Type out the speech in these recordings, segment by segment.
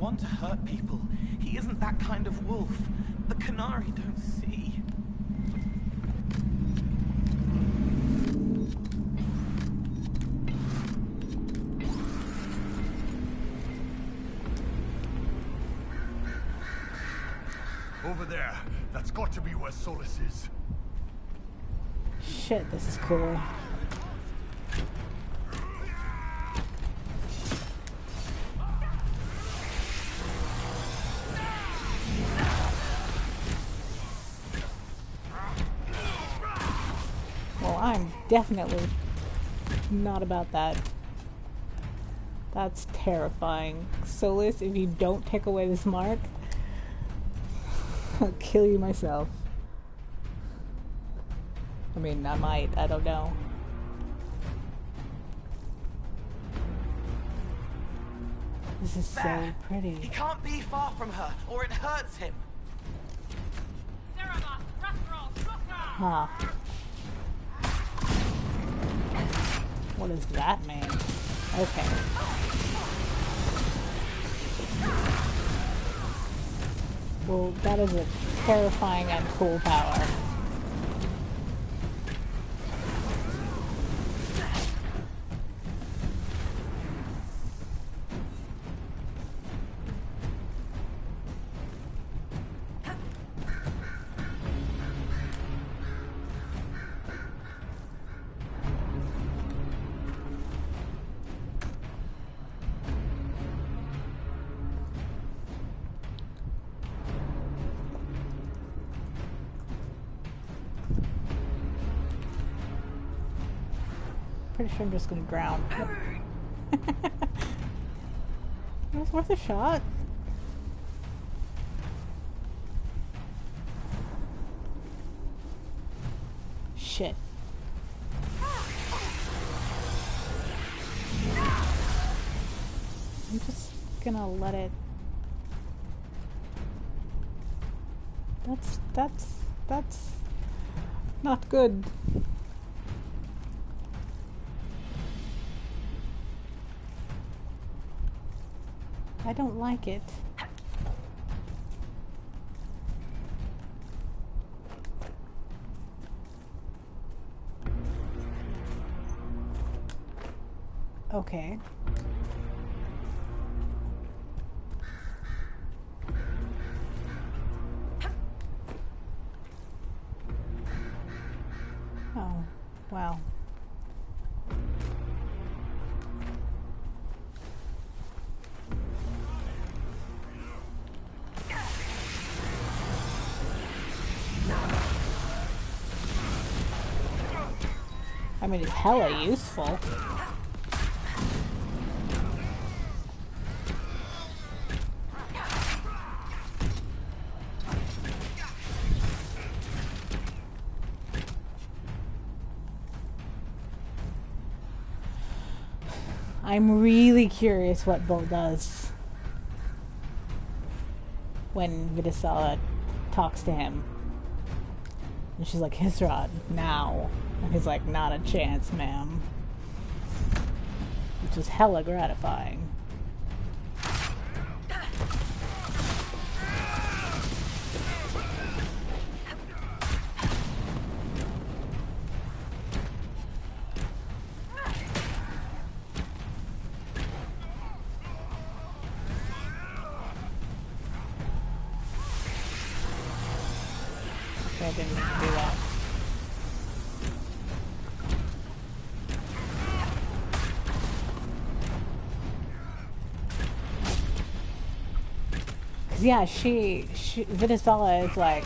want to hurt people. He isn't that kind of wolf. The Canary don't see. Over there. That's got to be where Solus is. Shit, this is cool. Well, I'm definitely not about that. That's terrifying. Solus, if you don't take away this mark, I'll kill you myself. I mean, I might. I don't know. This is so pretty. He can't be far from her, or it hurts him. Huh. What does that mean? Okay. Well, that is a terrifying and cool power. Pretty sure I'm just gonna drown. It was worth a shot. Shit. I'm just gonna let it. That's not good. I don't like it. Okay. Oh, wow. I mean, it's hella useful. I'm really curious what Bo does when Vidisala talks to him. And she's like, Hisrod, now. And he's like, not a chance, ma'am. Which is hella gratifying. I didn't mean to do that. Yeah, Vidisala is like,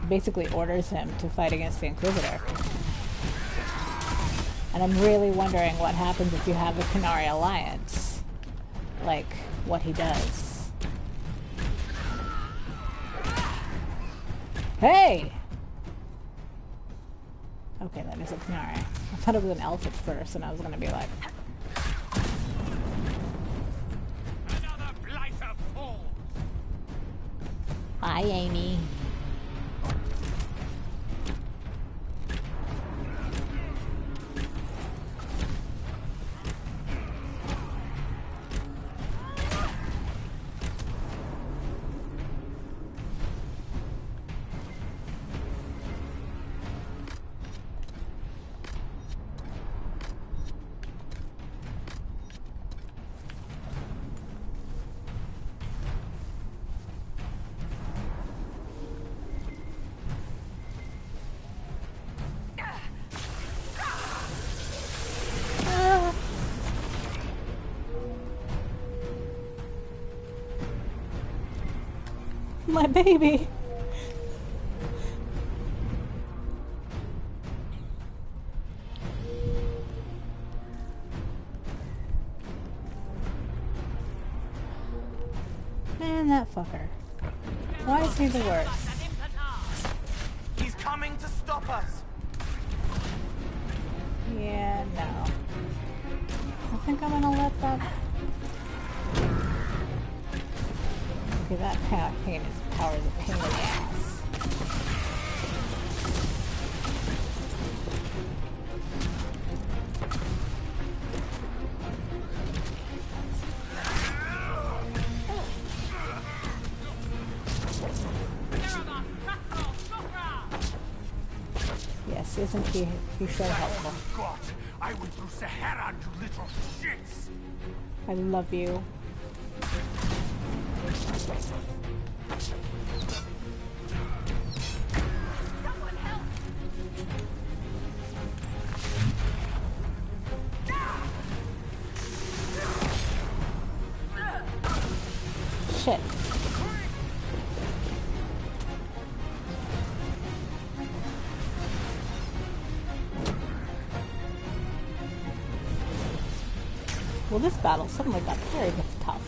basically orders him to fight against the Inquisitor. And I'm really wondering what happens if you have a Canary alliance. Like, what he does. Hey! Okay, that is a Canary. I thought it was an elf at first, and I was gonna be like... Hi, Amy. My baby! Man, that fucker. Why is he the worst? He's coming to stop us. Yeah, no. I think I'm gonna let that... Okay, that pain is power is a pain in the ass. Yes, isn't he so helpful? God, I went through Sahara, you little shits! I love you. Someone help! Shit. Well, this battle suddenly got very tough.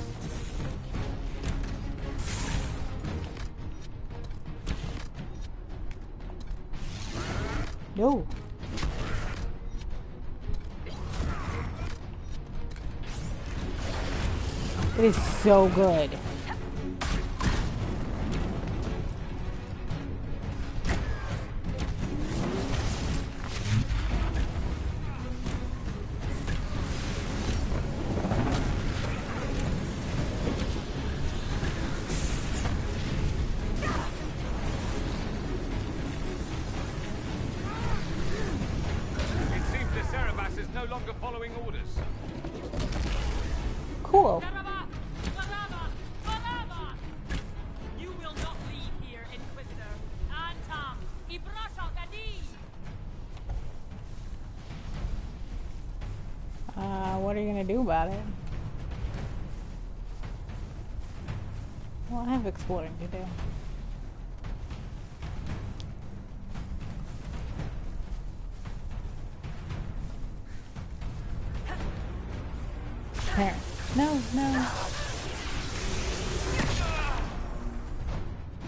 No. It is so good. No longer following orders. Cool. You will not leave here, Inquisitor. Antam, Ibrasha Dadi. What are you gonna do about it? Well, I have exploring to do. There. No, no.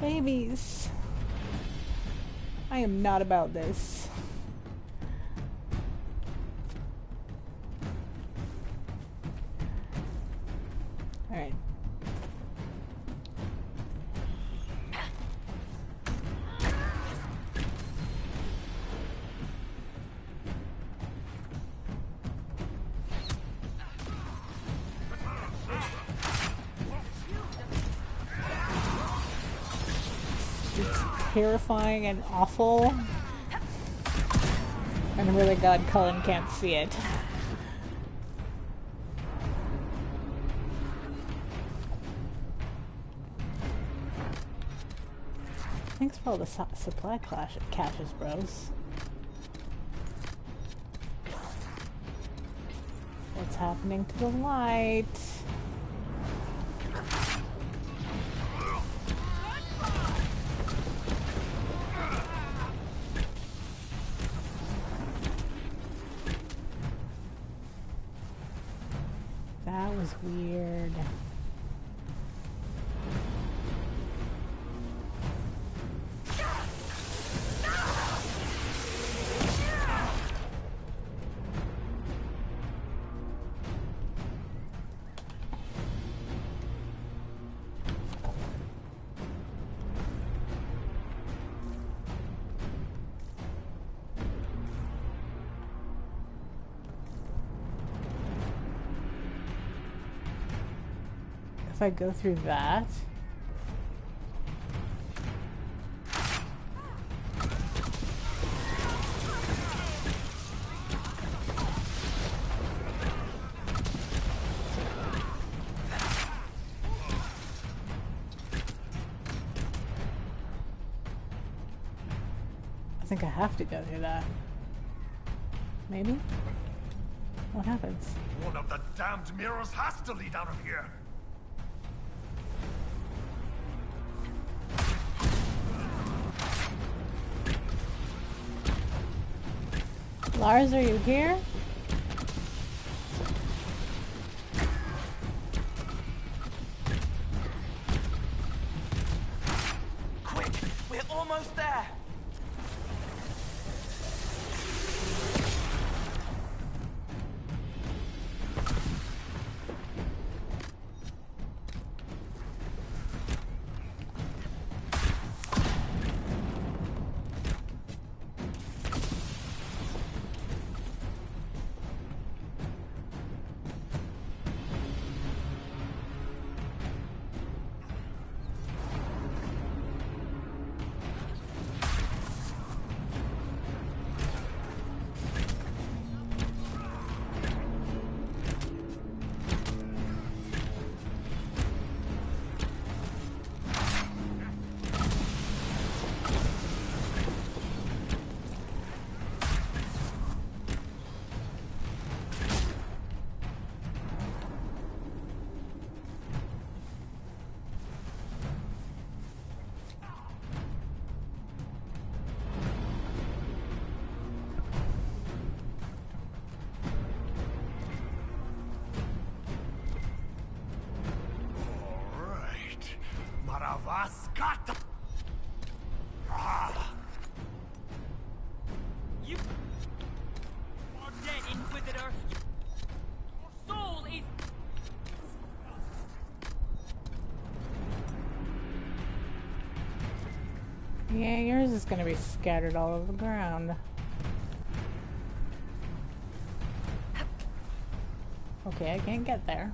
Babies. I am not about this. Alright. Terrifying and awful. And I'm really glad Cullen can't see it. Thanks for all the supply caches, bros. What's happening to the light? That was weird. If I go through that... I think I have to go through that. Maybe? What happens? One of the damned mirrors has to lead out of here. Lars, are you here? Quick, we're almost there. Maravascata! Ah! You are dead, Inquisitor. Your soul is... Yeah, yours is gonna be scattered all over the ground. Okay, I can't get there.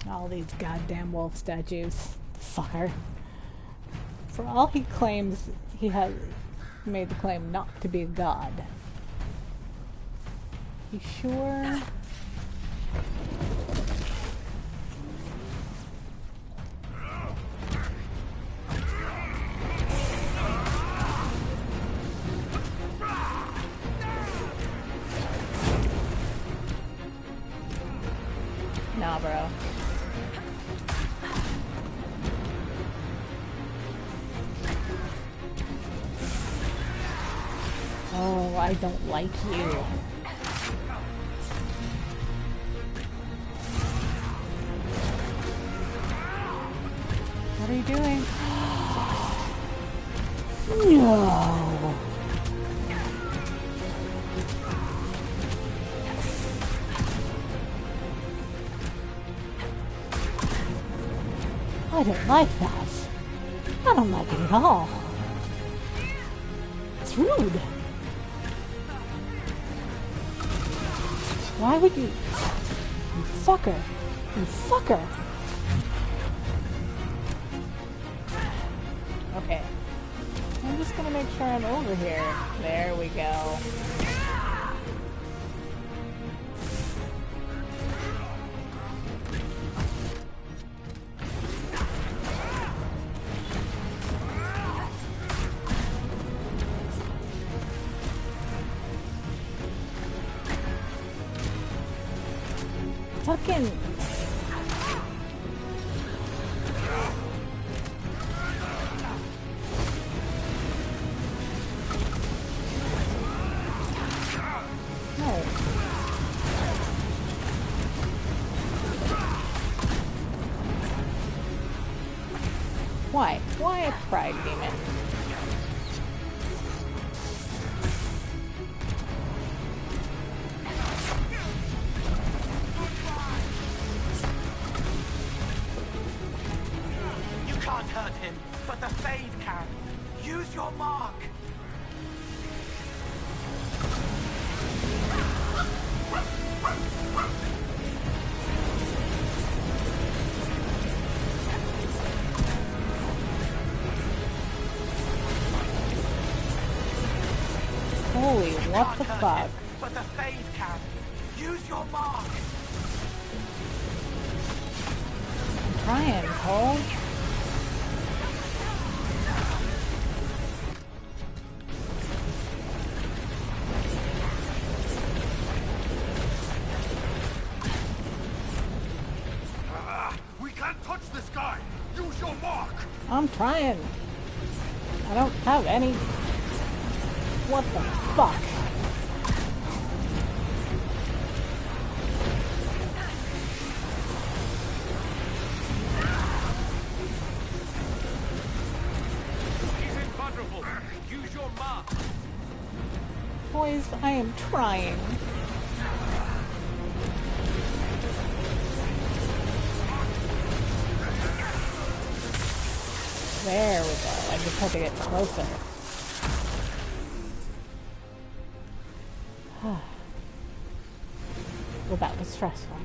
All these goddamn wolf statues. Fucker. For all he claims, he has made the claim not to be a god. You sure? Nah, bro. Oh, I don't like you. What are you doing? No. I don't like that. I don't like it at all. It's rude. Why would you... You fucker. You fucker. Okay. I'm just gonna make sure I'm over here. There we go. Fucking... No. Why? Why a pride demon? You can't hurt him, but the Fade can. Use your mark. Holy, You what can't the hurt fuck? him, but the Fade can. Use your mark. I'm trying, Cole. We can't touch this guy! Use your mark! I'm trying. I don't have any. What the fuck? He's invulnerable. Use your mark. Boys, I am trying. There we go. I just had to get closer. Well, that was stressful.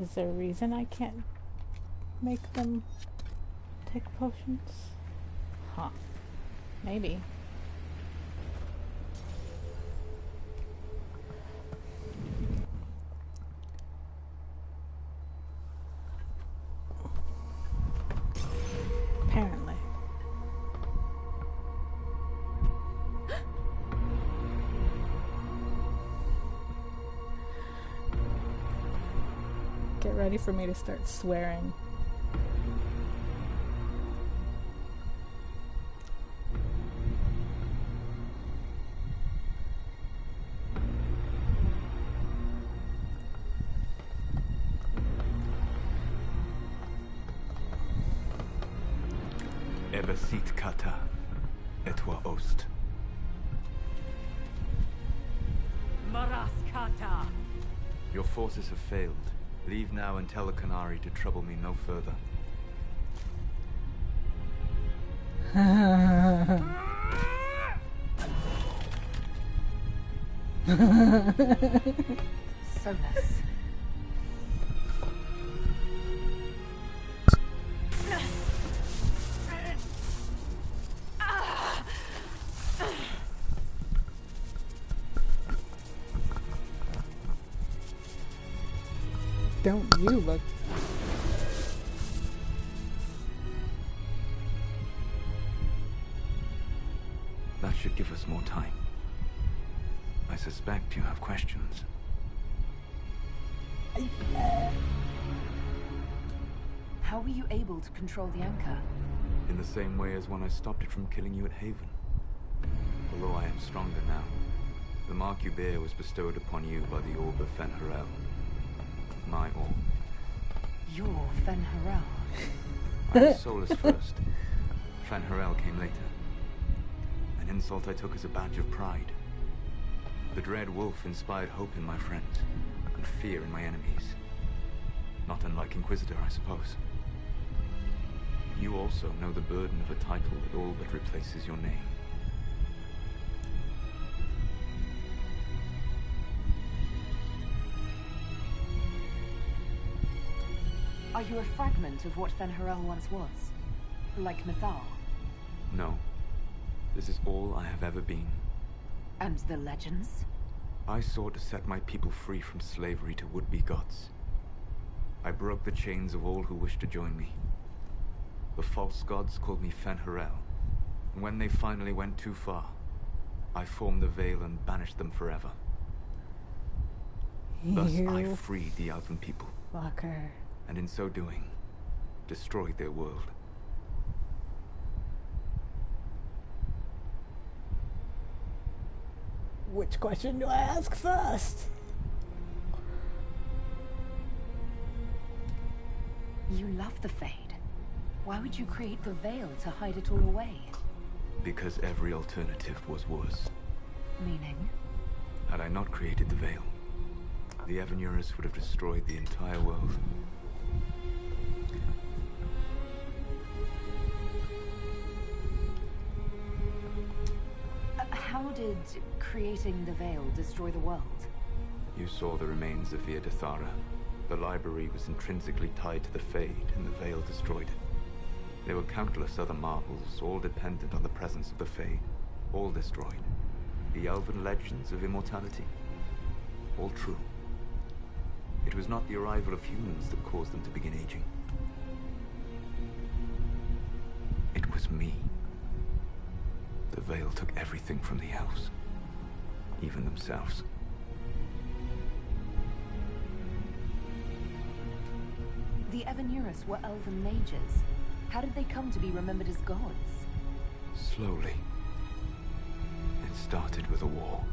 Is there a reason I can't make them take potions? Huh. Maybe. Apparently. Get ready for me to start swearing. Ebesit kata, etwa ost. Maraskata. Your forces have failed. Leave now and tell the Canary to trouble me no further. Solus. Don't you look... That should give us more time. I suspect you have questions. How were you able to control the anchor? In the same way as when I stopped it from killing you at Haven. Although I am stronger now. The mark you bear was bestowed upon you by the Orb of Fen'Harel. My orb. You're Fen'Harel. I was Solus first. Fen'Harel came later. An insult I took as a badge of pride. The Dread Wolf inspired hope in my friends, and fear in my enemies. Not unlike Inquisitor, I suppose. You also know the burden of a title that all but replaces your name. Are you a fragment of what Fen'Harel once was? Like Mythal? No. This is all I have ever been. And the legends? I sought to set my people free from slavery to would-be gods. I broke the chains of all who wished to join me. The false gods called me Fen'Harel, and when they finally went too far, I formed the Veil and banished them forever. Thus I You freed the Elven people, fucker. and in so doing, destroyed their world. Which question do I ask first? You love the Fade. Why would you create the Veil to hide it all away? Because every alternative was worse. Meaning? Had I not created the Veil, the Evanurus would have destroyed the entire world. How did creating the Veil destroy the world? You saw the remains of Via Dethara. The library was intrinsically tied to the Fade, and the Veil destroyed it. There were countless other marvels, all dependent on the presence of the Fade, all destroyed. The elven legends of immortality, all true. It was not the arrival of humans that caused them to begin aging. It was just me. The Veil took everything from the elves, even themselves. The Evanurus were elven mages. How did they come to be remembered as gods? Slowly. It started with a war.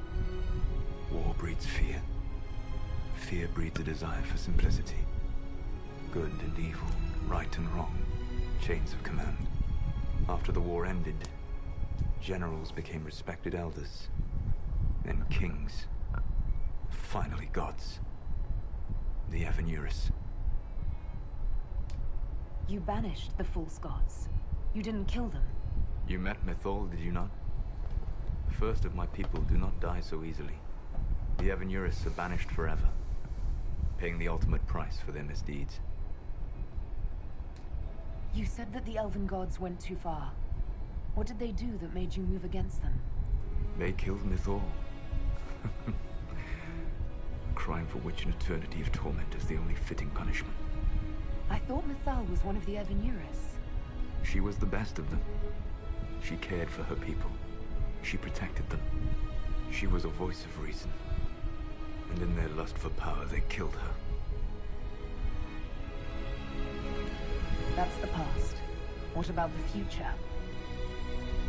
War breeds fear. Fear breeds a desire for simplicity. Good and evil, right and wrong, chains of command. After the war ended, generals became respected elders, then kings, finally gods. The Evanurus. You banished the false gods. You didn't kill them. You met Mythol, did you not? The first of my people do not die so easily. The Evanurus are banished forever, paying the ultimate price for their misdeeds. You said that the elven gods went too far. What did they do that made you move against them? They killed Mythol. A crime for which an eternity of torment is the only fitting punishment. I thought Mythal was one of the Evanurus. She was the best of them. She cared for her people. She protected them. She was a voice of reason. And in their lust for power, they killed her. That's the past. What about the future?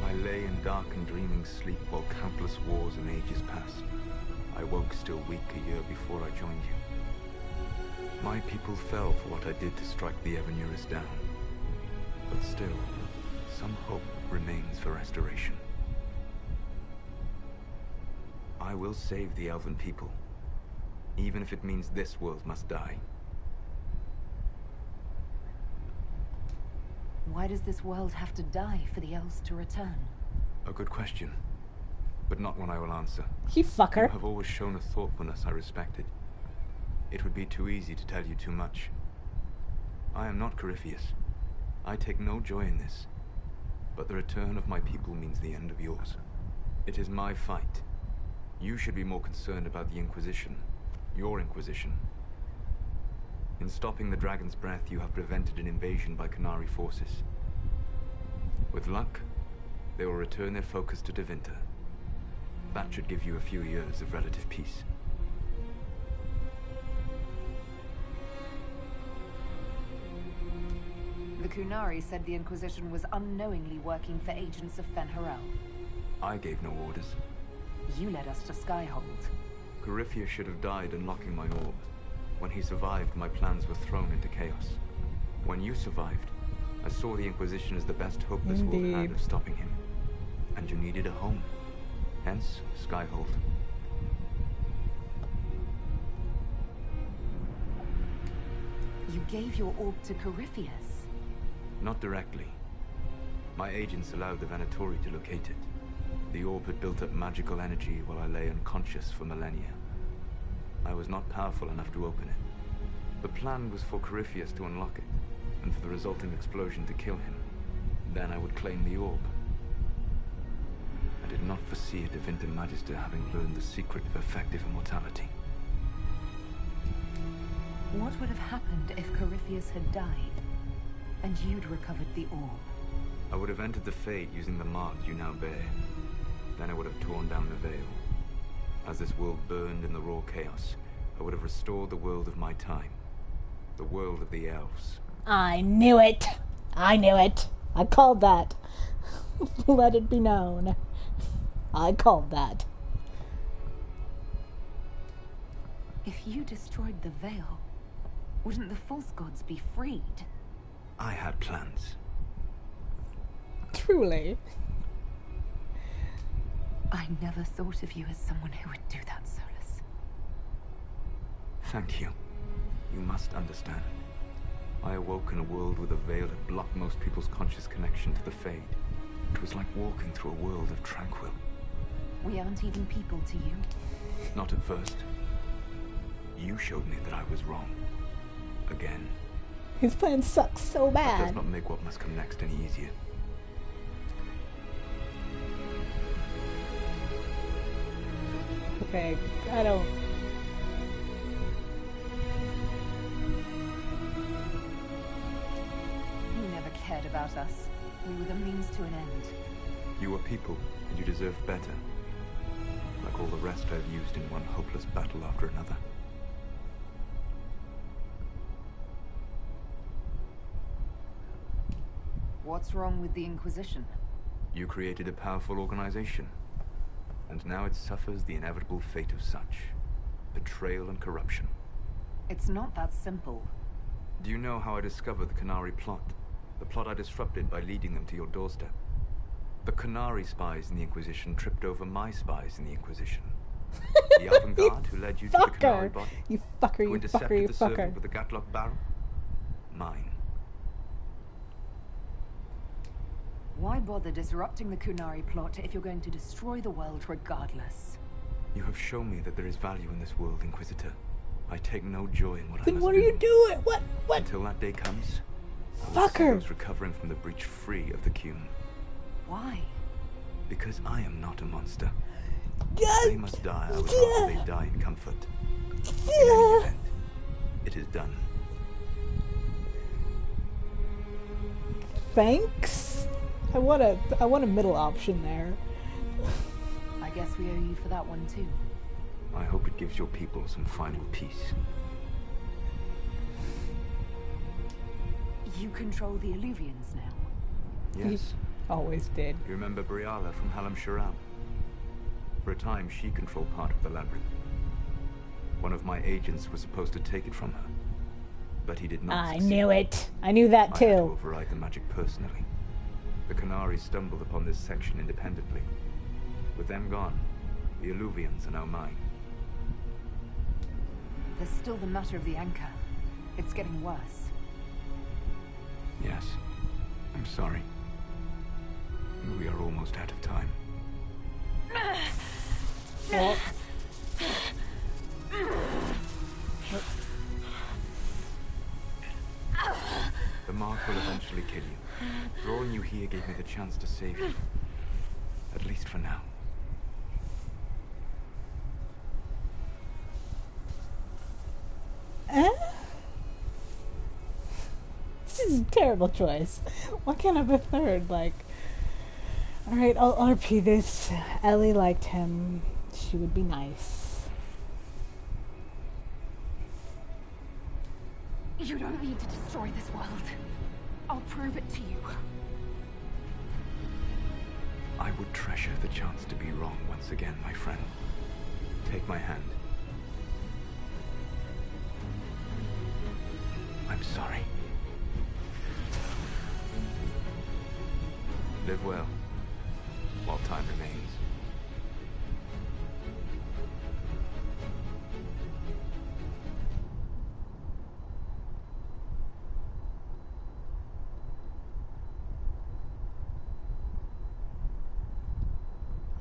I lay in dark and dreaming sleep while countless wars and ages passed. I woke still weak a year before I joined you. My people fell for what I did to strike the Evanurus down. But still, some hope remains for restoration. I will save the elven people, even if it means this world must die. Why does this world have to die for the elves to return? A good question, but not one I will answer. You fucker. You have always shown a thoughtfulness I respected. It would be too easy to tell you too much. I am not Corypheus. I take no joy in this. But the return of my people means the end of yours. It is my fight. You should be more concerned about the Inquisition. Your Inquisition. In stopping the Dragon's Breath, you have prevented an invasion by Qunari forces. With luck, they will return their focus to Tevinter. That should give you a few years of relative peace. The Qunari said the Inquisition was unknowingly working for agents of Fen'Harel. I gave no orders. You led us to Skyhold. Corypheus should have died unlocking my orb. When he survived, my plans were thrown into chaos. When you survived, I saw the Inquisition as the best hope this world had of stopping him. And you needed a home. Hence, Skyhold. You gave your orb to Corypheus. Not directly. My agents allowed the Venatori to locate it. The orb had built up magical energy while I lay unconscious for millennia. I was not powerful enough to open it. The plan was for Corypheus to unlock it, and for the resulting explosion to kill him. Then I would claim the orb. I did not foresee a Tevinter Magister having learned the secret of effective immortality. What would have happened if Corypheus had died, and you'd recovered the orb? I would have entered the Fade using the mark you now bear. Then I would have torn down the veil. As this world burned in the raw chaos, I would have restored the world of my time. The world of the elves. I knew it. I knew it. I called that. Let it be known. I called that. If you destroyed the veil, wouldn't the false gods be freed? I had plans. Truly. I never thought of you as someone who would do that, Solus. Thank you. You must understand. I awoke in a world with a veil that blocked most people's conscious connection to the Fade. It was like walking through a world of tranquil. We aren't even people to you. Not at first. You showed me that I was wrong. Again. His plan sucks so That does bad. not make what must come next any easier. Okay, I don't... You never cared about us. We were the means to an end. You were people, and you deserved better. Like all the rest I've used in one hopeless battle after another. What's wrong with the Inquisition? You created a powerful organization, and now it suffers the inevitable fate of such. Betrayal and corruption. It's not that simple. Do you know how I discovered the Canary plot? The plot I disrupted by leading them to your doorstep. The Canary spies in the Inquisition tripped over my spies in the Inquisition. The avant-garde who led you to the Canary body. You fucker, Who you fucker, intercepted you the servant fucker. with the Gatlock barrel. Mine. Why bother disrupting the Kunari plot if you're going to destroy the world regardless? You have shown me that there is value in this world, Inquisitor. I take no joy in what I Then must what do. are you doing? What? Until that day comes, I will see Fucker! those recovering from the breach free of the Cume. Why? Because I am not a monster. God. They must die. I would rather they die in comfort. In any Yeah. event, it is done. Thanks. I want a middle option there. I guess we owe you for that one too. I hope it gives your people some final peace. You control the Illuvians now. Yes. Always did. You remember Briala from Halam Sharam? For a time, she controlled part of the labyrinth. One of my agents was supposed to take it from her, but he did not I succeed. knew it. I knew that I had to too. override the magic personally. The Canary stumbled upon this section independently. With them gone, the Illuvians are now mine. There's still the matter of the anchor. It's getting worse. Yes, I'm sorry. We are almost out of time. Well, The mark will eventually kill you. Drawing you here gave me the chance to save you. At least for now. This is a terrible choice. Why can't I have a third? Like, alright, I'll RP this. Ellie liked him. She would be nice. You don't need to destroy this world. I'll prove it to you. I would treasure the chance to be wrong once again, my friend. Take my hand. I'm sorry. Live well, while time remains.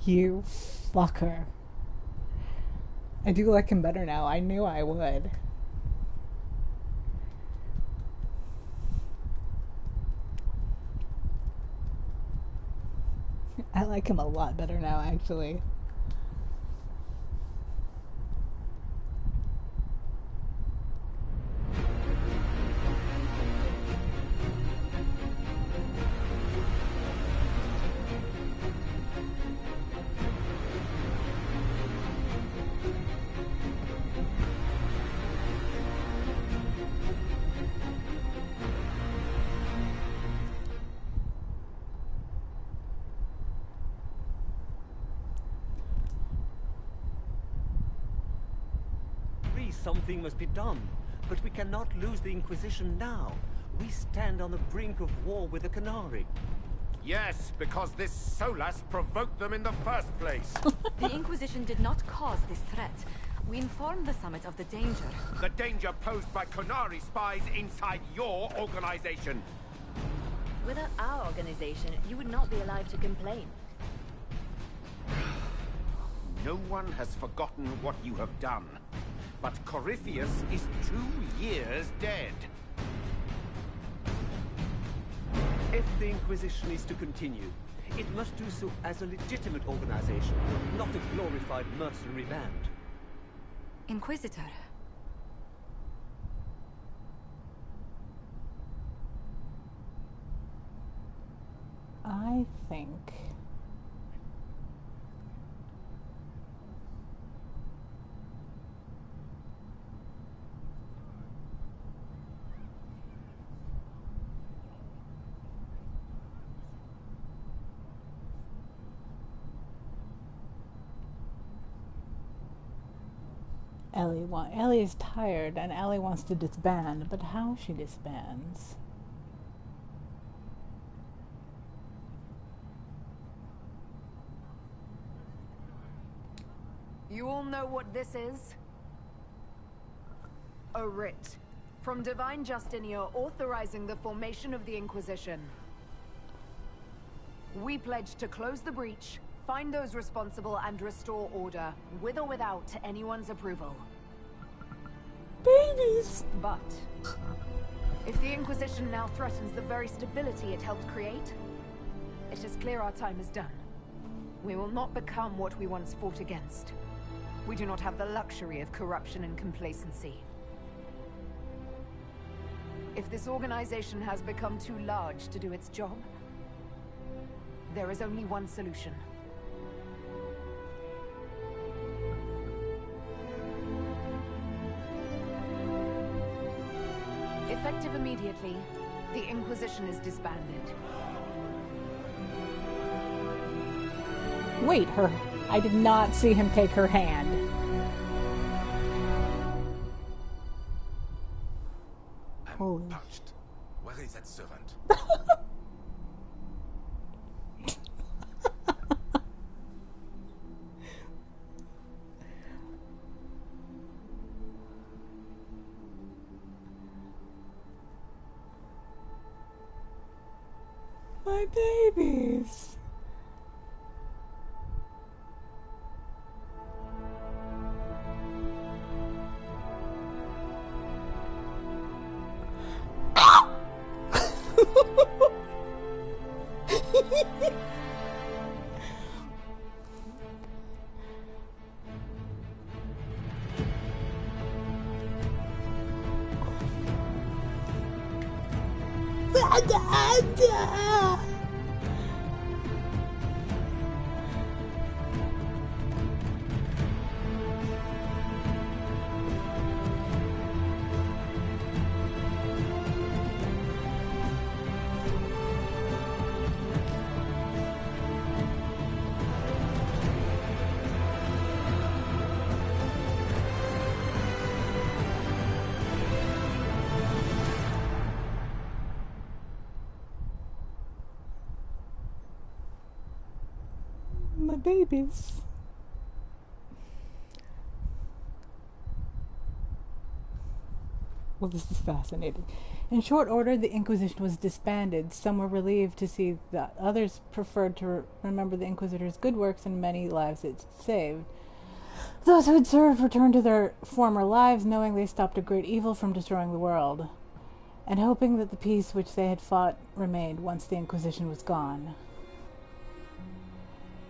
You fucker. I do like him better now. I knew I would. I like him a lot better now, actually. Something must be done, but we cannot lose the Inquisition now. We stand on the brink of war with the Canary. Yes, because this Solas provoked them in the first place. The Inquisition did not cause this threat. We informed the Summit of the danger. The danger posed by Canary spies inside your organization. Without our organization, you would not be alive to complain. No one has forgotten what you have done. But Corypheus is 2 years dead. If the Inquisition is to continue, it must do so as a legitimate organization, not a glorified mercenary band. Inquisitor. I think. Ellie is tired and Ellie wants to disband, but how she disbands? You all know what this is? A writ from Divine Justinia authorizing the formation of the Inquisition. We pledge to close the breach, find those responsible, and restore order, with or without anyone's approval. Babies! But if the Inquisition now threatens the very stability it helped create, it is clear our time is done. We will not become what we once fought against. We do not have the luxury of corruption and complacency. If this organization has become too large to do its job, there is only one solution. Effective immediately, the Inquisition is disbanded. Wait, I did not see him take her hand. I'm touched. Where is that servant? My babies. My babies. Well, this is fascinating. In short order, the Inquisition was disbanded. Some were relieved to see that others preferred to remember the Inquisitor's good works and many lives it saved. Those who had served returned to their former lives, knowing they stopped a great evil from destroying the world, and hoping that the peace which they had fought remained once the Inquisition was gone.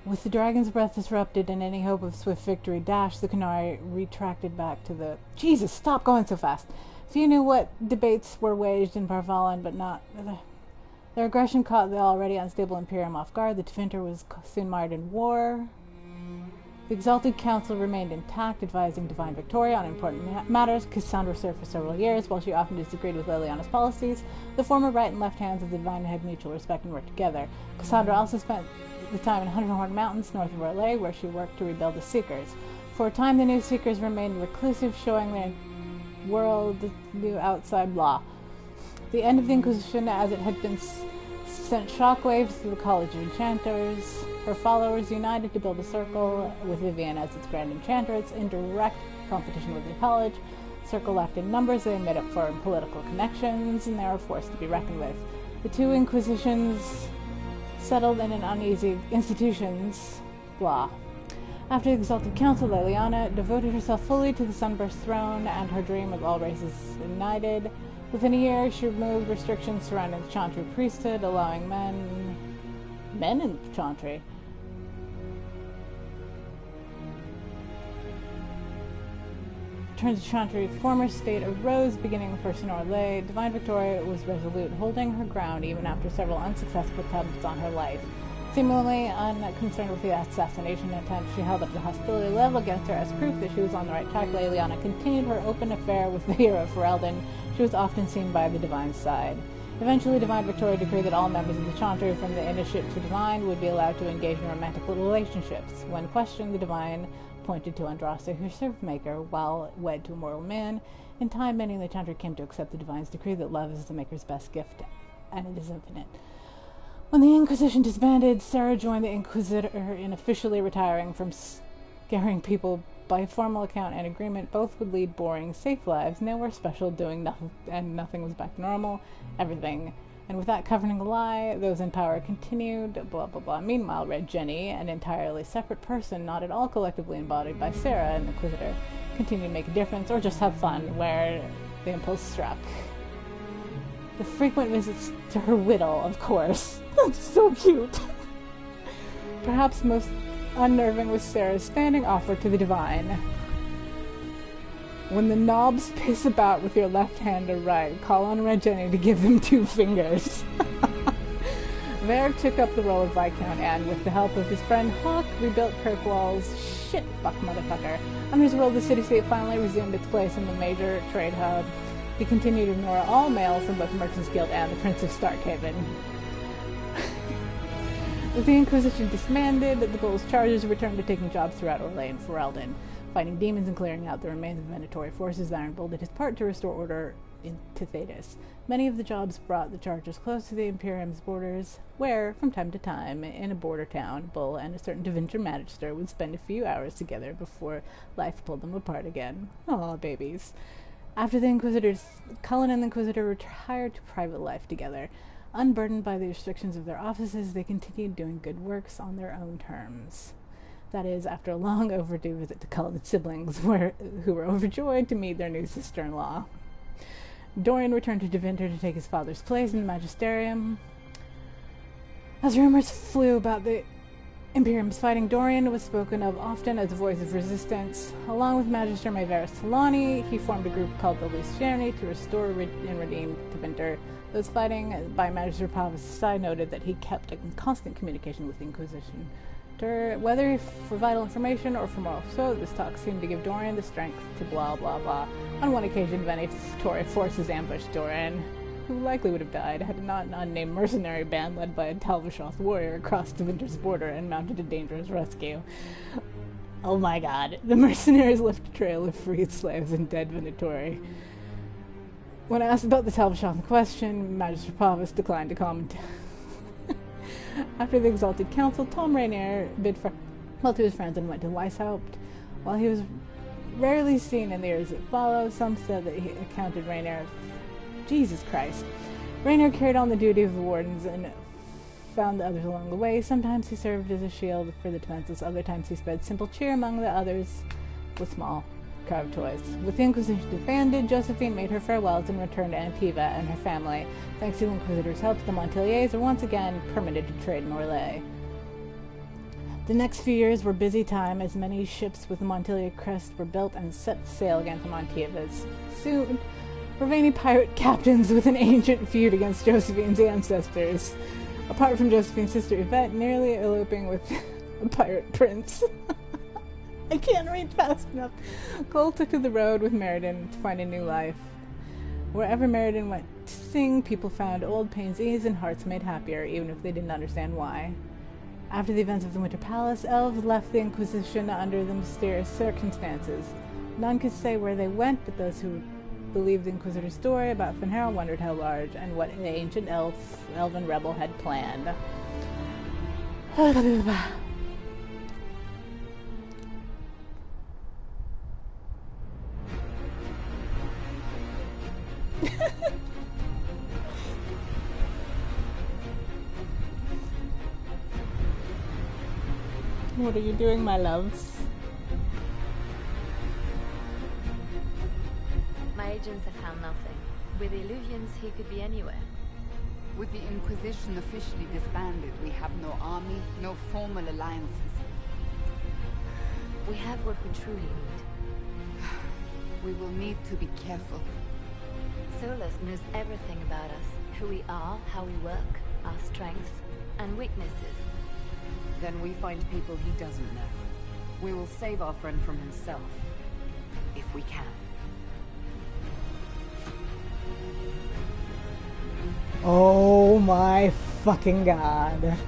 With the dragon's breath disrupted and any hope of swift victory dashed, the Canary retracted back to the... Jesus, stop going so fast! Few knew what debates were waged in Parvalan, but not... Their aggression caught the already unstable Imperium off guard. The Tevinter was soon mired in war. The Exalted Council remained intact, advising Divine Victoria on important matters. Cassandra served for several years. While she often disagreed with Liliana's policies, the former right and left hands of the Divine had mutual respect and worked together. Cassandra also spent the time in Hunterhorn Mountains, north of Orlais, where she worked to rebuild the Seekers. For a time, the new Seekers remained reclusive, showing their world new outside law. The end of the Inquisition, as it had been sent shockwaves through the College of Enchanters. Her followers united to build a circle, with Vivian as its Grand Enchantress, in direct competition with the College. The circle lacked in numbers, they made up for in political connections, and they were forced to be reckoned with. The two Inquisitions settled in an uneasy institutions, blah. After the Exalted Council, Liliana devoted herself fully to the Sunburst throne and her dream of all races united. Within a year, she removed restrictions surrounding the Chantry priesthood, allowing men in Chantry, return to Chantry. Former state arose, beginning first in Orlais. Divine Victoria was resolute, holding her ground even after several unsuccessful attempts on her life. Seemingly unconcerned with the assassination attempt, she held up the hostility level against her as proof that she was on the right track. Leliana continued her open affair with the hero Ferelden. She was often seen by the Divine's side. Eventually, Divine Victoria decreed that all members of the Chantry, from the Initiate to Divine, would be allowed to engage in romantic relationships. When questioned, the Divine pointed to Andraste, her servant-maker, while wed to a mortal man. In time, many in the Chantry came to accept the Divine's decree that love is the Maker's best gift, and it is infinite. When the Inquisition disbanded, Sarah joined the Inquisitor in officially retiring from scaring people. By formal account and agreement, both would lead boring, safe lives, nowhere special, doing nothing, and nothing was back to normal, everything. And with that covering a lie, those in power continued, blah blah blah. Meanwhile, Red Jenny, an entirely separate person, not at all collectively embodied by Sarah, an Inquisitor, continued to make a difference, or just have fun, where the impulse struck. The frequent visits to her widow, of course. That's so cute. Perhaps most unnerving was Sarah's standing offer to the Divine. When the knobs pace about with your left hand or right, call on Red Jenny to give them 2 fingers. Vare took up the role of Viscount and, with the help of his friend Hawk, rebuilt Kirkwall's shit fuck motherfucker. Under his rule, the city-state finally resumed its place in the major trade hub. He continued to ignore all mail from both Merchants Guild and the Prince of Starkhaven. With the Inquisition disbanded, the Bull's charges returned to taking jobs throughout Orlais and Ferelden, fighting demons and clearing out the remains of Venatori forces. Ironbolt did his part to restore order to Thedas. Many of the jobs brought the chargers close to the Imperium's borders, where, from time to time, in a border town, Bull and a certain Deventer Magister would spend a few hours together before life pulled them apart again. Aw, babies. After the Inquisitors, Cullen and the Inquisitor retired to private life together. Unburdened by the restrictions of their offices, they continued doing good works on their own terms. That is, after a long overdue visit to Cullen's siblings, who were overjoyed to meet their new sister-in-law. Dorian returned to Deventer to take his father's place in the Magisterium. As rumors flew about the Imperium's fighting, Dorian was spoken of often as a voice of resistance. Along with Magister Maevaris Talani, he formed a group called the Luciani to restore and redeem Deventer. Those fighting by Magister Pavus' side noted that he kept in constant communication with the Inquisition. Whether for vital information or for moral support, this talk seemed to give Dorian the strength to blah blah blah. On one occasion, Venatori forces ambushed Dorian, who likely would have died had not an unnamed mercenary band led by a Talvishoth warrior crossed Deventer's border and mounted a dangerous rescue. Oh my god. The mercenaries left a trail of freed slaves and dead Venatori. When asked about the Talvishoth in question, Magister Pavus declined to comment. After the Exalted Council, Tom Rainier bid farewell to his friends and went to Weishaupt. While he was rarely seen in the years that followed, some said that he accounted Rainier... Jesus Christ. Rainier carried on the duty of the wardens and found the others along the way. Sometimes he served as a shield for the defenseless, other times he spread simple cheer among the others with small carved toys. With the Inquisition disbanded, Josephine made her farewells and returned to Antiva and her family. Thanks to the Inquisitor's help, the Monteliers are once again permitted to trade in Orlais. The next few years were busy time as many ships with the Montelier crest were built and set sail against the Montivas. Soon, Ravani pirate captains with an ancient feud against Josephine's ancestors. Apart from Josephine's sister Yvette nearly eloping with a pirate prince. I can't read fast enough. Cole took to the road with Meriden to find a new life. Wherever Meriden went to sing, people found old pains eased and hearts made happier, even if they didn't understand why. After the events of the Winter Palace, elves left the Inquisition under the mysterious circumstances. None could say where they went, but those who believed the Inquisitor's story about Fenrir wondered how large and what the ancient elven rebel had planned. What are you doing, my loves? My agents have found nothing. With the Illuvians, he could be anywhere. With the Inquisition officially disbanded, we have no army, no formal alliances. We have what we truly need. We will need to be careful. Solus knows everything about us. Who we are, how we work, our strengths and weaknesses. Then we find people he doesn't know. We will save our friend from himself. If we can. Oh my fucking god.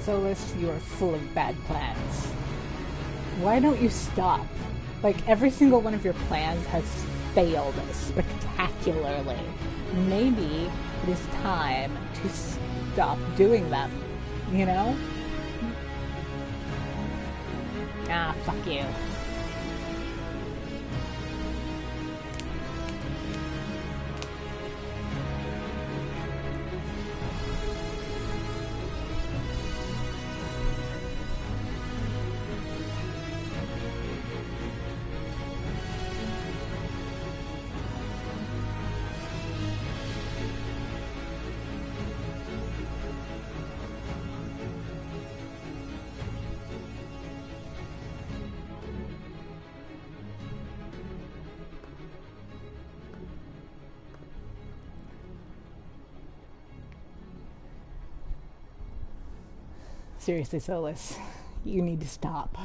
Solus, you are full of bad plans. Why don't you stop? Like, every single one of your plans has failed spectacularly. Maybe it is time to stop doing them, you know? Ah, fuck you. Seriously, Solus, you need to stop.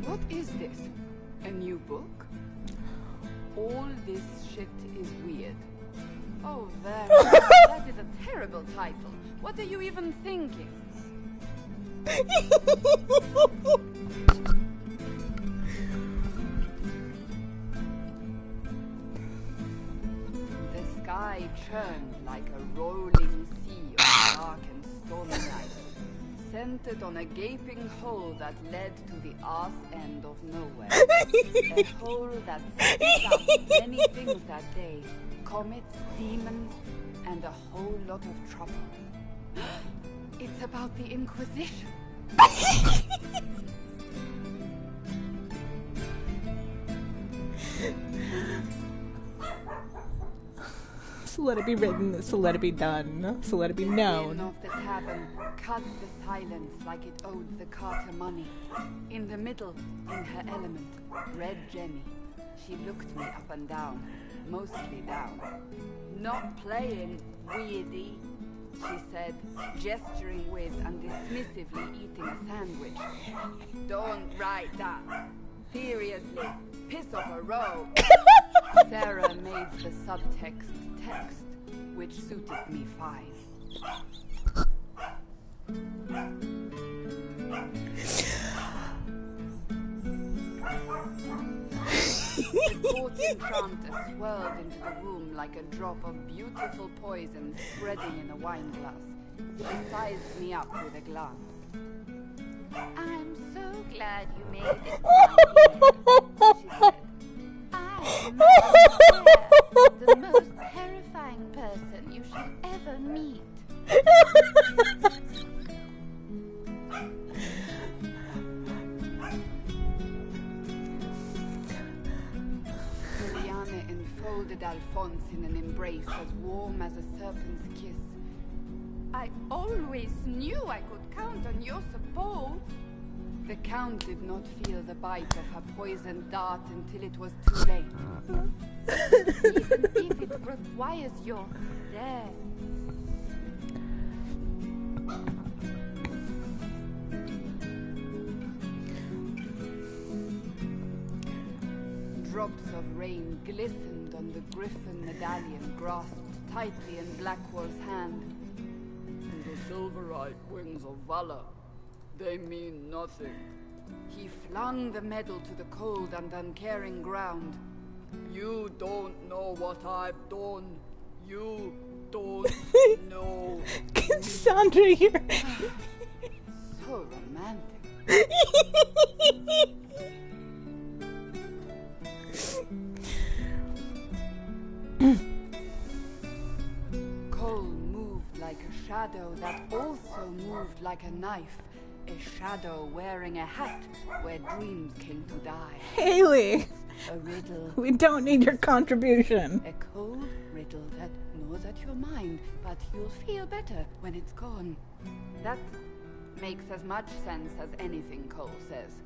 What is this? A new book? All this shit is weird. Oh, there. That is a terrible title. What are you even thinking? The sky churned like a rolling sea of dark and stormy night, centered on a gaping hole that led to the arse end of nowhere. A hole that spit out many things that day. Comets, demons, and a whole lot of trouble. It's about the Inquisition. So let it be written, so let it be done, so let it be known. The inn of the tavern cut the silence like it owed the carter money. In the middle, in her element, Red Jenny. She looked me up and down, mostly down. Not playing, weirdy, she said, gesturing with and dismissively eating a sandwich. Don't write that. Seriously, piss off a row. Sarah made the subtext text, which suited me fine. The court enchanter swirled into the room like a drop of beautiful poison spreading in a wine glass. She sized me up with a glance. I'm so glad you made it, my dear, she said. I am the most terrifying person you shall ever meet. Juliana enfolded Alphonse in an embrace as warm as a serpent's kiss. I always knew I could count on your support. The Count did not feel the bite of her poisoned dart until it was too late. Even if it requires your death. Drops of rain glistened on the griffin medallion grasped tightly in Blackwall's hand. The silverite wings of valor, they mean nothing. He flung the medal to the cold and uncaring ground. You don't know what I've done. You don't know. Cassandra, you're... So romantic. Cole moved like a shadow that also moved like a knife. A shadow wearing a hat where dreams came to die. Haley! A riddle. We don't need your contribution. A cold riddle that gnaws at your mind, but you'll feel better when it's gone. That makes as much sense as anything Cole says.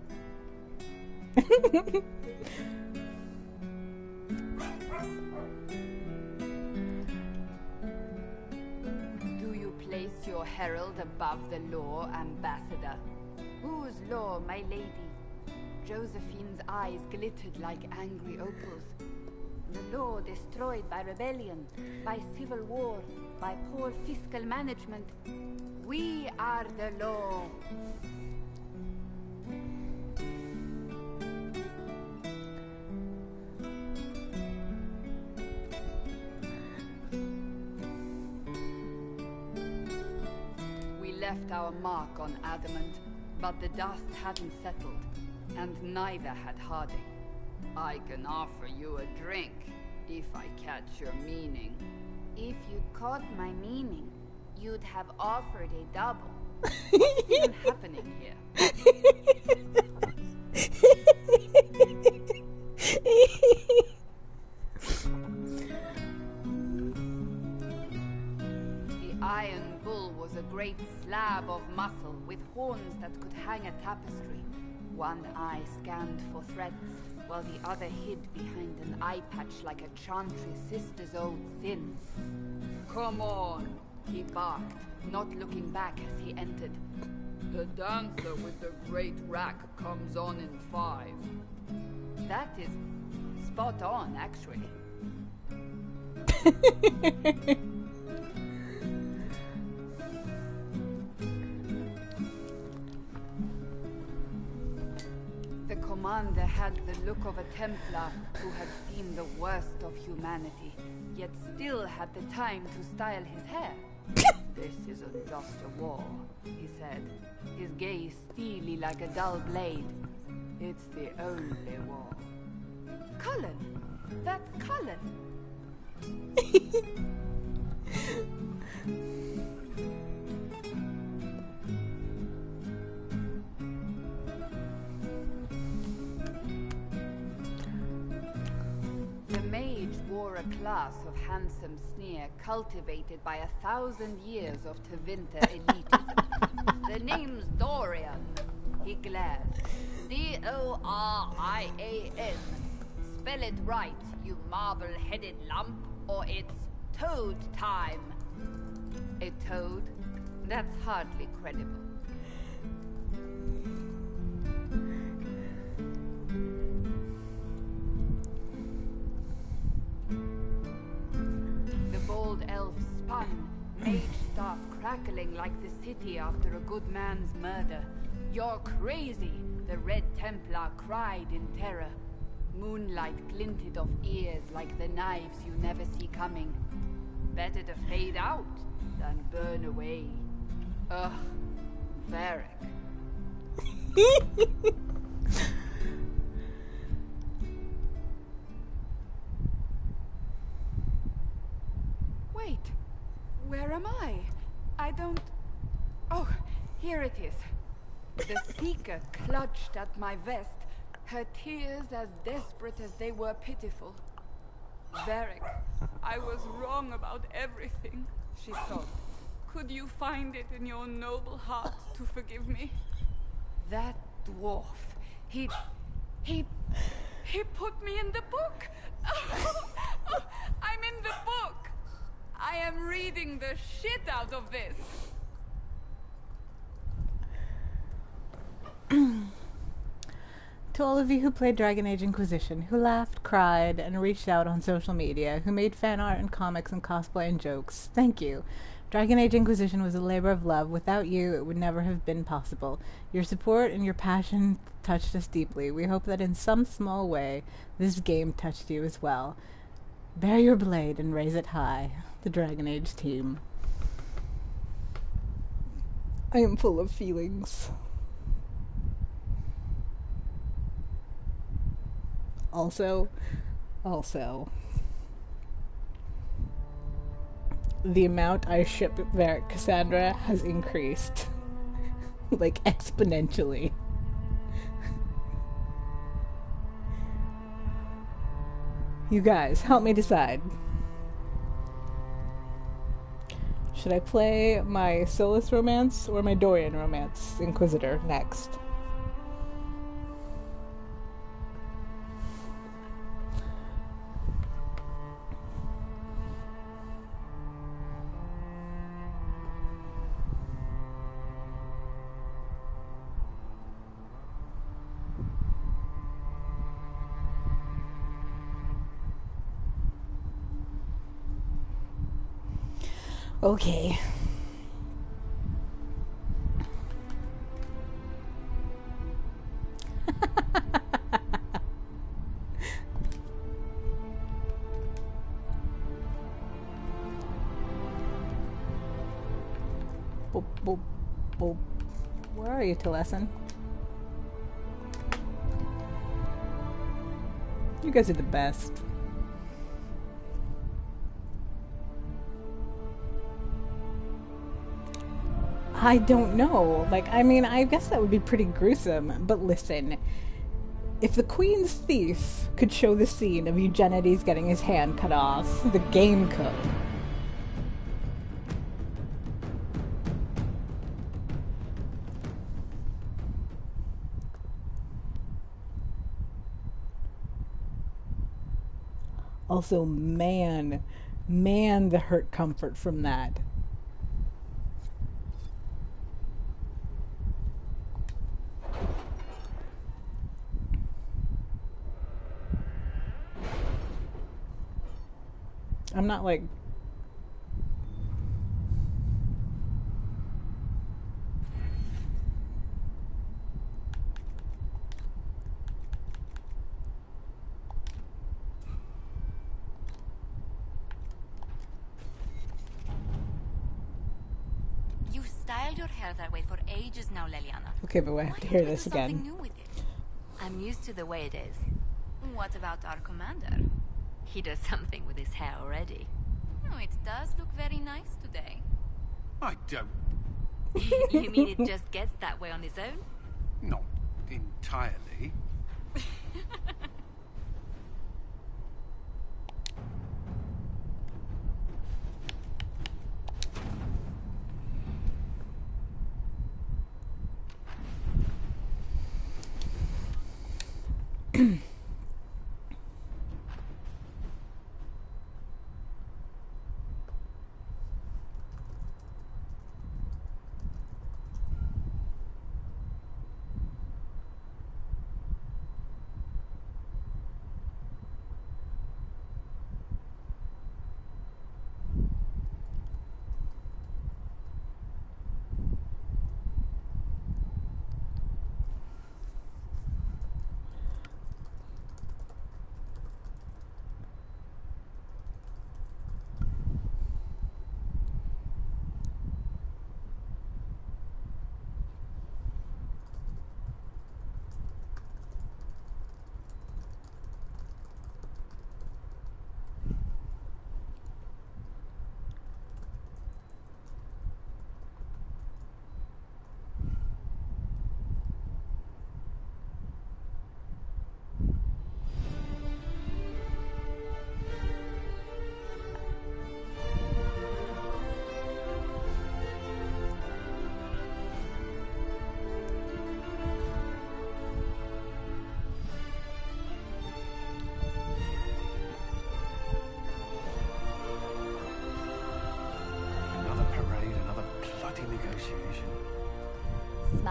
Do you place your herald above the law, Ambassador? Whose law, my lady? Josephine's eyes glittered like angry opals. The law destroyed by rebellion, by civil war, by poor fiscal management. We are the law. We left our mark on adamant, but the dust hadn't settled, and neither had Harding. I can offer you a drink, if I catch your meaning. If you'd caught my meaning, you'd have offered a double. What's even happening here? The Iron Bull was a great slab of muscle with horns that could hang a tapestry. One eye scanned for threats, while the other hid behind an eye patch like a chantry sister's old sins. Come on, he barked, not looking back as he entered. The dancer with the great rack comes on in 5. That is spot on, actually. The commander had the look of a Templar who had seen the worst of humanity, yet still had the time to style his hair. This isn't just a war, he said, his gaze steely like a dull blade. It's the only war. Cullen! That's Cullen! The mage wore a class of handsome sneer cultivated by 1,000 years of Tevinter elitism. The name's Dorian. He glared. D-O-R-I-A-N. Spell it right, you marble-headed lump, or it's toad time. A toad? That's hardly credible. The bold elf spun, mage staff crackling like the city after a good man's murder. You're crazy, the Red Templar cried in terror. Moonlight glinted off ears like the knives you never see coming. Better to fade out than burn away. Ugh, Varric. Wait, where am I? I don't... Oh, here it is. The Seeker clutched at my vest, her tears as desperate as they were pitiful. Varric, I was wrong about everything, she sobbed. Could you find it in your noble heart to forgive me? That dwarf. He put me in the book. I'm in the book. I am reading the shit out of this. To all of you who played Dragon Age Inquisition, who laughed, cried, and reached out on social media, who made fan art and comics and cosplay and jokes, thank you. Dragon Age Inquisition was a labor of love. Without you, it would never have been possible. Your support and your passion touched us deeply. We hope that in some small way, this game touched you as well. Bear your blade and raise it high. The Dragon Age team. I am full of feelings. Also, the amount I ship Varric Cassandra has increased. Like, exponentially. You guys, help me decide. Should I play my Solus romance or my Dorian romance Inquisitor next? Okay. Boop, boop, boop. Where are you, Telessen? You guys are the best. I don't know. Like, I mean, I guess that would be pretty gruesome. But listen, if the Queen's Thief could show the scene of Eugenides getting his hand cut off, the game could. Also, man, the hurt comfort from that. I'm not like... You styled your hair that way for ages now, Leliana. Okay, but I have to hear this again. New with it? I'm used to the way it is. What about our commander? He does something with his hair already. Oh, it does look very nice today. I don't. You mean it just gets that way on its own? Not entirely.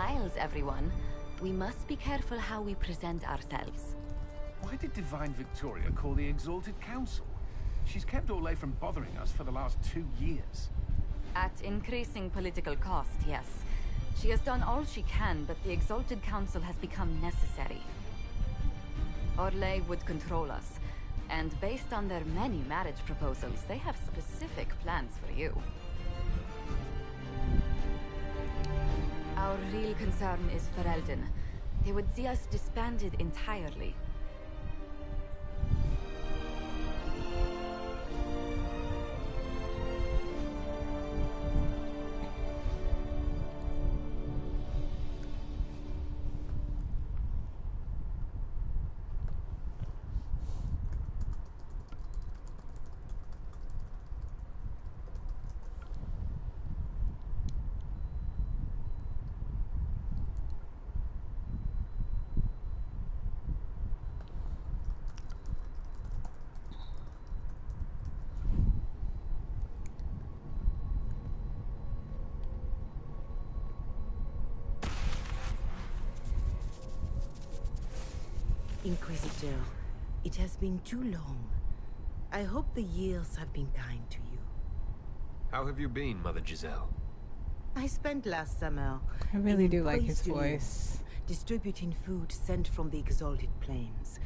smiles, everyone. We must be careful how we present ourselves. Why did Divine Victoria call the Exalted Council? She's kept Orlais from bothering us for the last 2 years. At increasing political cost, yes. She has done all she can, but the Exalted Council has become necessary. Orlais would control us, and based on their many marriage proposals, they have specific plans for you. Our real concern is Ferelden. They would see us disbanded entirely. Inquisitor, it has been too long. I hope the years have been kind to you. How have you been, Mother Giselle? I spent last summer... I really do like his Place du Lion, voice. distributing food sent from the Exalted Plains.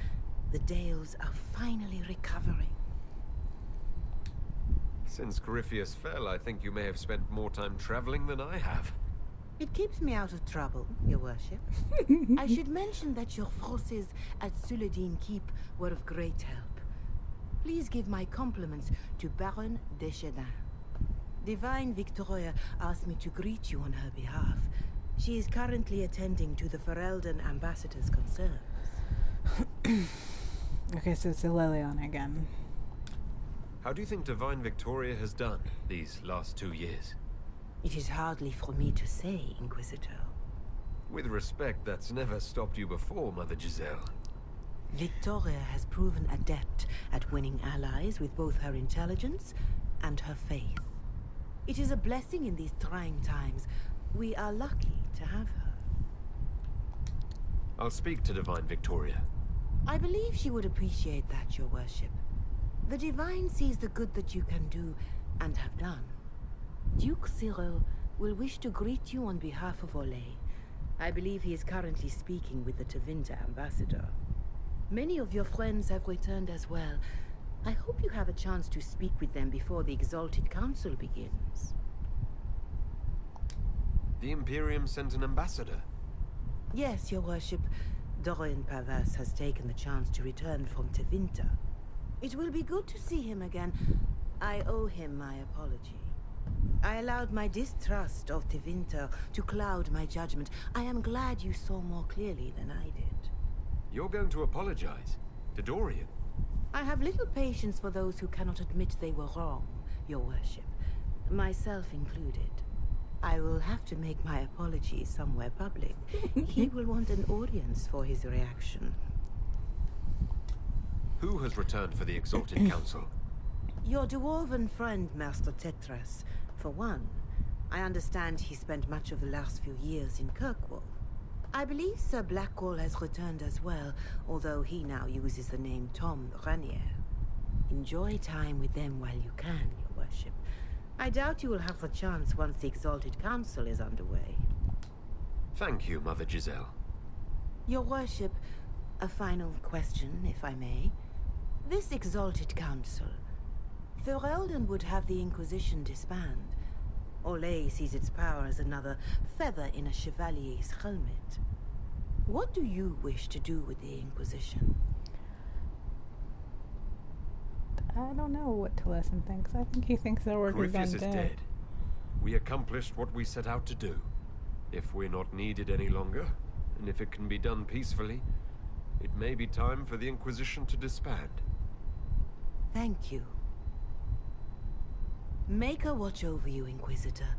The Dales are finally recovering. Since Corypheus fell, I think you may have spent more time traveling than I have. It keeps me out of trouble, Your Worship. I should mention that your forces at Suladin Keep were of great help. Please give my compliments to Baron Deschedin. Divine Victoria asked me to greet you on her behalf. She is currently attending to the Ferelden ambassador's concerns. Okay, so it's Aurelion again. How do you think Divine Victoria has done these last 2 years? It is hardly for me to say, Inquisitor. With respect, that's never stopped you before, Mother Giselle. Victoria has proven adept at winning allies with both her intelligence and her faith. It is a blessing in these trying times. We are lucky to have her. I'll speak to Divine Victoria. I believe she would appreciate that, Your Worship. The Divine sees the good that you can do and have done. Duke Cyril will wish to greet you on behalf of Orlais. I believe he is currently speaking with the Tevinter ambassador. Many of your friends have returned as well. I hope you have a chance to speak with them before the Exalted Council begins. The Imperium sent an ambassador? Yes, Your Worship. Dorian Pavas has taken the chance to return from Tevinter. It will be good to see him again. I owe him my apology. I allowed my distrust of Tevinter to cloud my judgment. I am glad you saw more clearly than I did. You're going to apologize? To Dorian? I have little patience for those who cannot admit they were wrong, Your Worship. Myself included. I will have to make my apology somewhere public. He will want an audience for his reaction. Who has returned for the Exalted Council? Your dwarven friend, Master Tetras. For one, I understand he spent much of the last few years in Kirkwall. I believe Sir Blackwall has returned as well, although he now uses the name Tom Ranier. Enjoy time with them while you can, Your Worship. I doubt you will have the chance once the Exalted Council is underway. Thank you, Mother Giselle. Your Worship, a final question, if I may. This Exalted Council, Ferelden would have the Inquisition disband. Orlais sees its power as another feather in a chevalier's helmet. What do you wish to do with the Inquisition? I don't know what Telesin thinks. I think he thinks their work is done Corypheus is dead. We accomplished what we set out to do. If we're not needed any longer, and if it can be done peacefully, it may be time for the Inquisition to disband. Thank you. Maker watch over you, Inquisitor.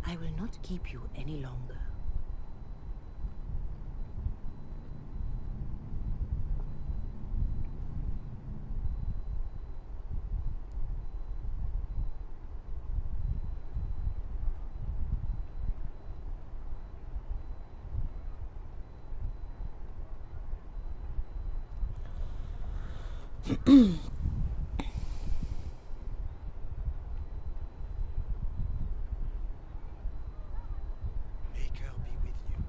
I will not keep you any longer. Make her be with you.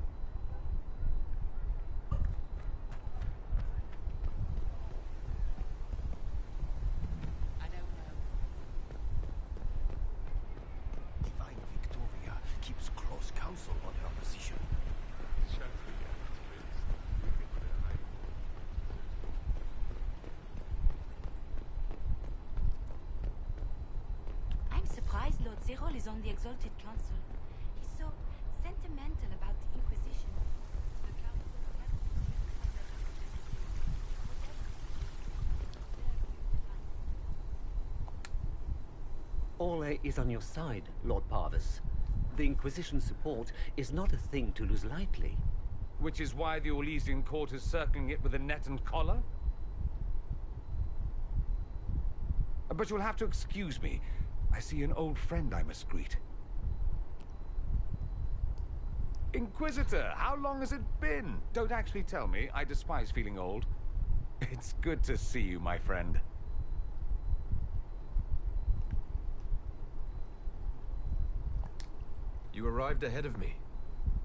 I don't know. Divine Victoria keeps close counsel on her position. I'm surprised Lord Cyril is on the Exalted Council. He's so sentimental about the Inquisition. The Council Ole is on your side, Lord Parvis. The Inquisition support is not a thing to lose lightly. Which is why the Orlesian court is circling it with a net and collar? But you'll have to excuse me. I see an old friend I must greet. Inquisitor, how long has it been? Don't actually tell me. I despise feeling old. It's good to see you, my friend. You arrived ahead of me.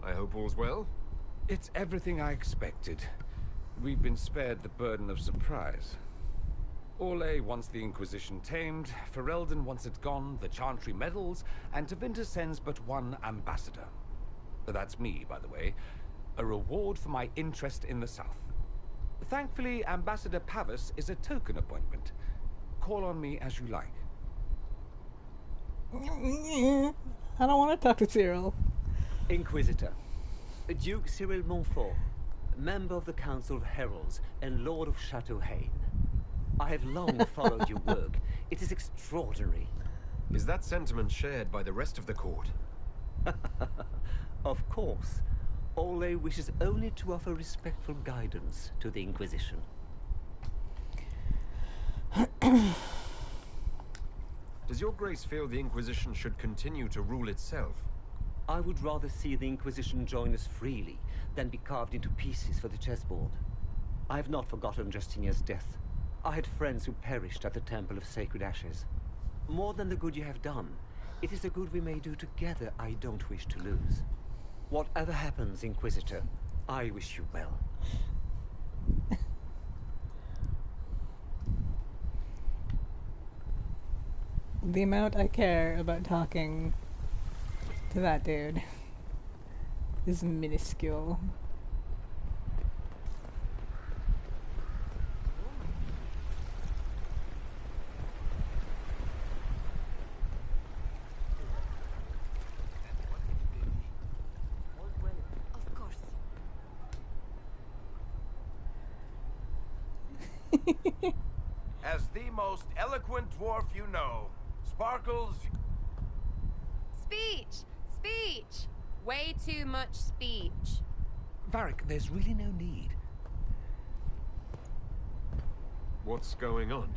I hope all's well? It's everything I expected. We've been spared the burden of surprise. Orlais wants the Inquisition tamed, Ferelden wants it gone, the Chantry meddles, and Tevinter sends but one ambassador. That's me, by the way. A reward for my interest in the South. Thankfully, Ambassador Pavis is a token appointment. Call on me as you like. I don't want to talk to Cyril. Inquisitor. Duke Cyril Montfort, member of the Council of Heralds and Lord of Chateau Haine. I have long followed your work. It is extraordinary. Is that sentiment shared by the rest of the court? Of course. Ole wishes only to offer respectful guidance to the Inquisition. Does your grace feel the Inquisition should continue to rule itself? I would rather see the Inquisition join us freely than be carved into pieces for the chessboard. I have not forgotten Justinia's death. I had friends who perished at the Temple of Sacred Ashes. More than the good you have done, it is the good we may do together I don't wish to lose. Whatever happens, Inquisitor, I wish you well. The amount I care about talking to that dude is minuscule. Of course. As the most eloquent dwarf you know, Sparkles... Speech! Speech! Way too much speech. Varric, there's really no need. What's going on?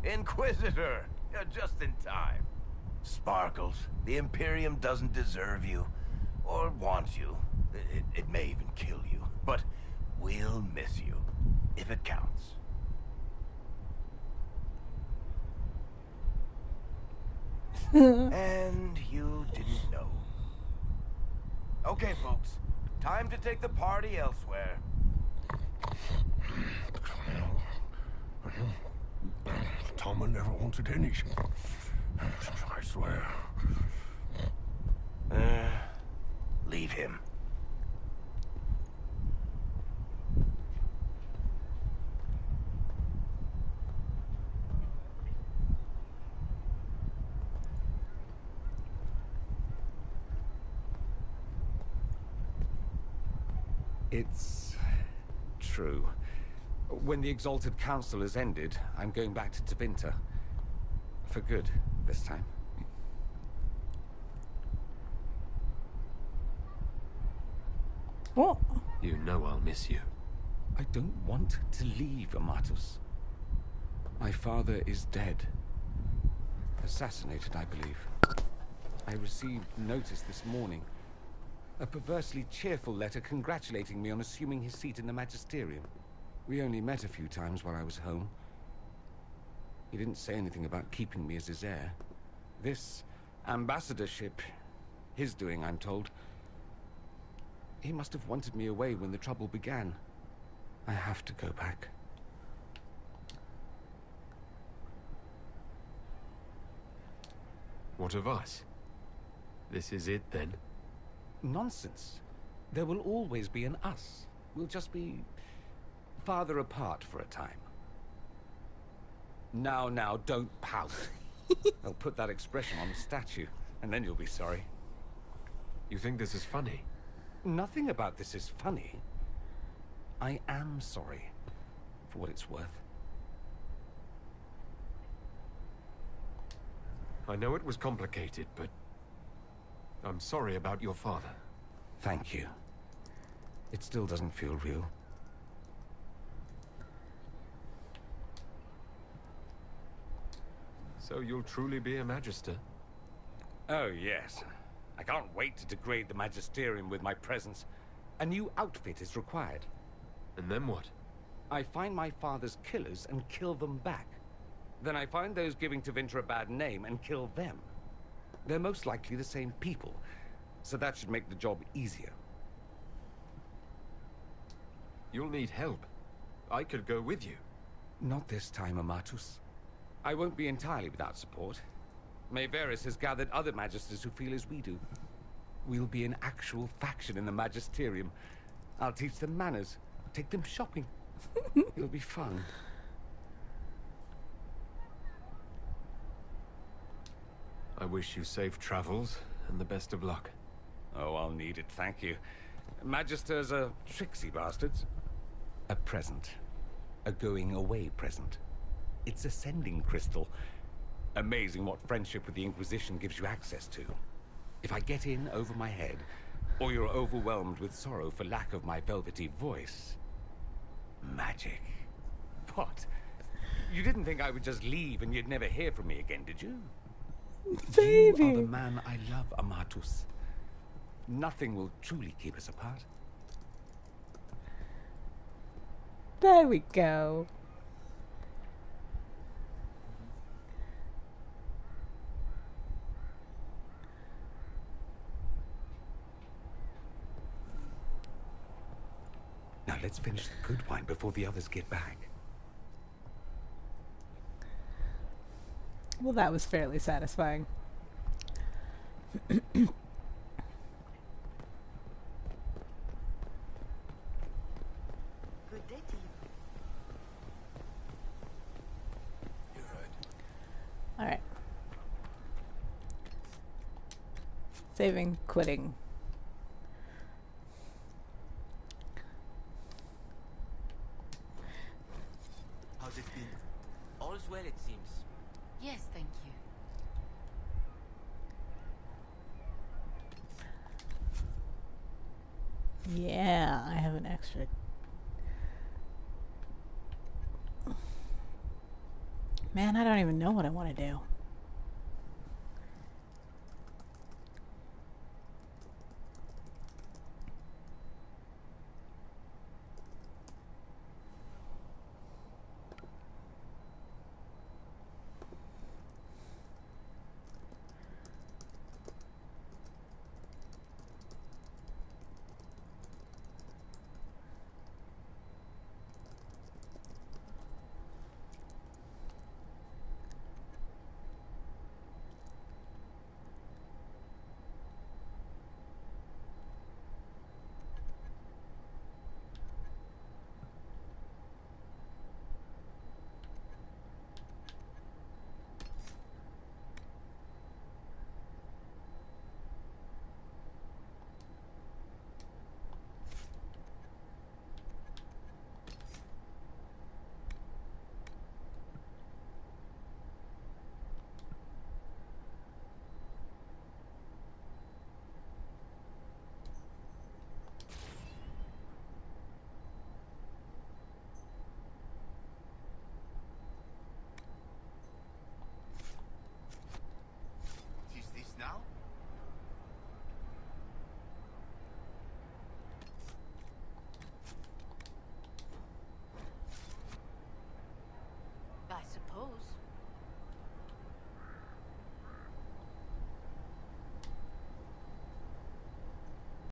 Inquisitor! You're just in time. Sparkles, the Imperium doesn't deserve you. Or want you. It may even kill you. But we'll miss you. If it counts. And you didn't know. Okay, folks. Time to take the party elsewhere. Toma never wanted anything. I swear. Leave him. It's true. When the Exalted Council has ended, I'm going back to Tevinter. For good, this time. What? You know I'll miss you. I don't want to leave, Amatus. My father is dead. Assassinated, I believe. I received notice this morning. A perversely cheerful letter congratulating me on assuming his seat in the Magisterium. We only met a few times while I was home. He didn't say anything about keeping me as his heir. This ambassadorship, his doing, I'm told. He must have wanted me away when the trouble began. I have to go back. What of us? This is it, then? Nonsense. There will always be an us. We'll just be farther apart for a time. Now, don't pout. I'll put that expression on the statue, and then you'll be sorry. You think this is funny? Nothing about this is funny. I am sorry, for what it's worth. I know it was complicated, but I'm sorry about your father. Thank you. It still doesn't feel real. So you'll truly be a Magister? Oh, yes. I can't wait to degrade the Magisterium with my presence. A new outfit is required. And then what? I find my father's killers and kill them back. Then I find those giving Tevinter a bad name and kill them. They're most likely the same people, so that should make the job easier. You'll need help. I could go with you. Not this time, Amatus. I won't be entirely without support. Mayveris has gathered other Magisters who feel as we do. We'll be an actual faction in the Magisterium. I'll teach them manners, take them shopping. It'll be fun. I wish you safe travels and the best of luck. Oh, I'll need it, thank you. Magisters are tricksy bastards. A present. A going-away present. It's a sending crystal. Amazing what friendship with the Inquisition gives you access to. If I get in over my head, or you're overwhelmed with sorrow for lack of my velvety voice... Magic. What? You didn't think I would just leave and you'd never hear from me again, did you? Baby! You are the man I love, Amatus. Nothing will truly keep us apart. There we go. Now let's finish the good wine before the others get back. Well, that was fairly satisfying. Good day to you. You're right. All right. Saving, quitting. How's it been? All's well, it seems. Yes, thank you. Yeah, I have an extra. Man, I don't even know what I want to do.